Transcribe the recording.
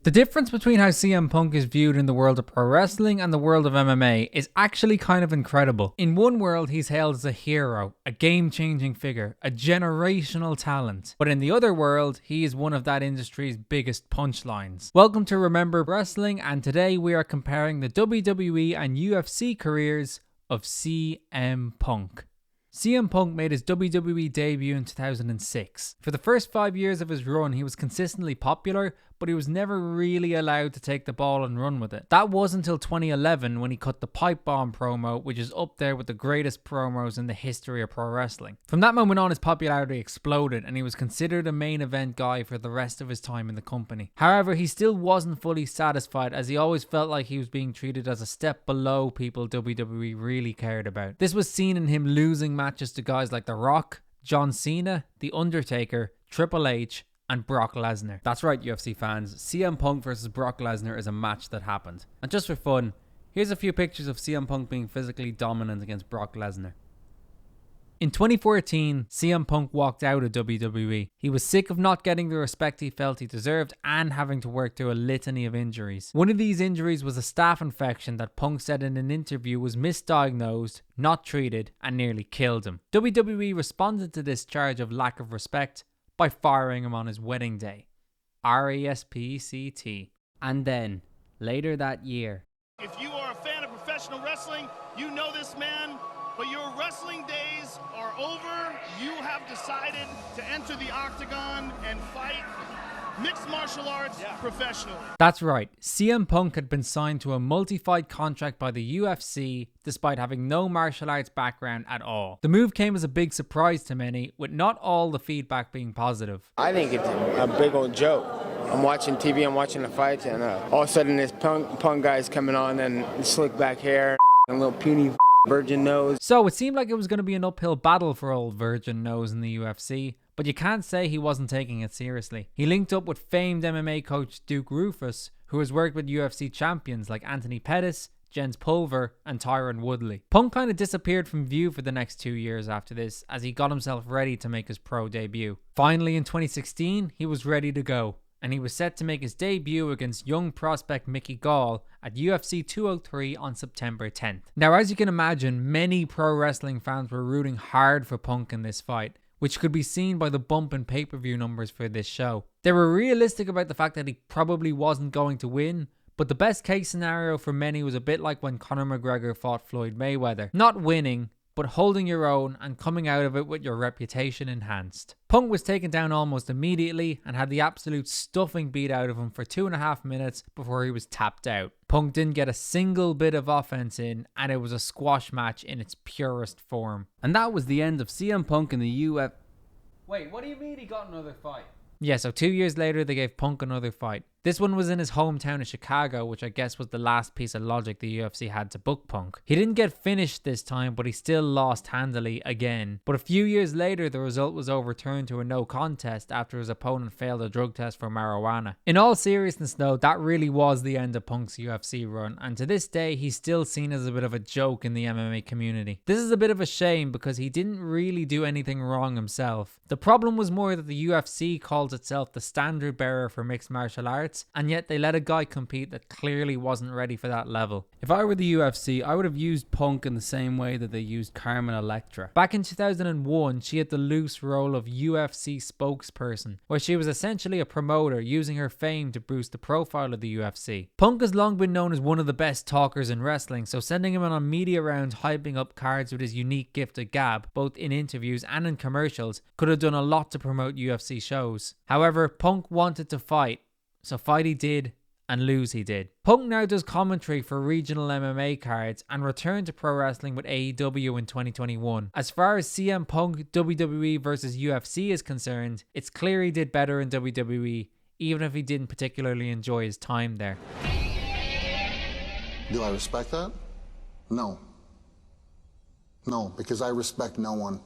The difference between how CM Punk is viewed in the world of pro wrestling and the world of MMA is actually kind of incredible. In one world, he's hailed as a hero, a game-changing figure, a generational talent. But in the other world, he is one of that industry's biggest punchlines. Welcome to Remember Wrestling, and today we are comparing the WWE and UFC careers of CM Punk. CM Punk made his WWE debut in 2006. For the first 5 years of his run, he was consistently popular, but he was never really allowed to take the ball and run with it. That was until 2011 when he cut the Pipe Bomb promo, which is up there with the greatest promos in the history of pro wrestling. From that moment on, his popularity exploded, and he was considered a main event guy for the rest of his time in the company. However, he still wasn't fully satisfied, as he always felt like he was being treated as a step below people WWE really cared about. This was seen in him losing matches to guys like The Rock, John Cena, The Undertaker, Triple H, and Brock Lesnar. That's right, UFC fans. CM Punk versus Brock Lesnar is a match that happened. And just for fun, here's a few pictures of CM Punk being physically dominant against Brock Lesnar. In 2014, CM Punk walked out of WWE. He was sick of not getting the respect he felt he deserved and having to work through a litany of injuries. One of these injuries was a staph infection that Punk said in an interview was misdiagnosed, not treated, and nearly killed him. WWE responded to this charge of lack of respect by firing him on his wedding day. RESPCT. And then, later that year, if you are a fan of professional wrestling, you know this man, but your wrestling days are over. You have decided to enter the octagon and fight mixed martial arts professionally. That's right, CM Punk had been signed to a multi-fight contract by the UFC despite having no martial arts background at all. The move came as a big surprise to many, with not all the feedback being positive. I think it's a big old joke. I'm watching TV, I'm watching the fights, and all of a sudden this punk guy's coming on and slick back hair and a little puny virgin nose. So it seemed like it was going to be an uphill battle for old virgin nose in the UFC. But you can't say he wasn't taking it seriously. He linked up with famed MMA coach Duke Rufus, who has worked with UFC champions like Anthony Pettis, Jens Pulver, and Tyron Woodley. Punk kind of disappeared from view for the next 2 years after this, as he got himself ready to make his pro debut. Finally, in 2016, he was ready to go, and he was set to make his debut against young prospect Mickey Gall at UFC 203 on September 10th. Now, as you can imagine, many pro wrestling fans were rooting hard for Punk in this fight, which could be seen by the bump in pay-per-view numbers for this show. They were realistic about the fact that he probably wasn't going to win, but the best case scenario for many was a bit like when Conor McGregor fought Floyd Mayweather. Not winning, but holding your own and coming out of it with your reputation enhanced. Punk was taken down almost immediately and had the absolute stuffing beat out of him for 2.5 minutes before he was tapped out. Punk didn't get a single bit of offense in, and it was a squash match in its purest form. And that was the end of CM Punk in the UFC. Wait, what do you mean he got another fight? Yeah, so 2 years later they gave Punk another fight. This one was in his hometown of Chicago, which I guess was the last piece of logic the UFC had to book Punk. He didn't get finished this time, but he still lost handily again. But a few years later, the result was overturned to a no contest after his opponent failed a drug test for marijuana. In all seriousness though, that really was the end of Punk's UFC run, and to this day, he's still seen as a bit of a joke in the MMA community. This is a bit of a shame because he didn't really do anything wrong himself. The problem was more that the UFC calls itself the standard bearer for mixed martial arts, and yet they let a guy compete that clearly wasn't ready for that level. If I were the UFC, I would have used Punk in the same way that they used Carmen Electra. Back in 2001, she had the loose role of UFC spokesperson, where she was essentially a promoter using her fame to boost the profile of the UFC. Punk has long been known as one of the best talkers in wrestling, so sending him on media rounds hyping up cards with his unique gift of gab, both in interviews and in commercials, could have done a lot to promote UFC shows. However, Punk wanted to fight, so fight he did, and lose he did. Punk now does commentary for regional MMA cards and returned to pro wrestling with AEW in 2021. As far as CM Punk WWE versus UFC is concerned, it's clear he did better in WWE, even if he didn't particularly enjoy his time there. Do I respect that? No. No, because I respect no one.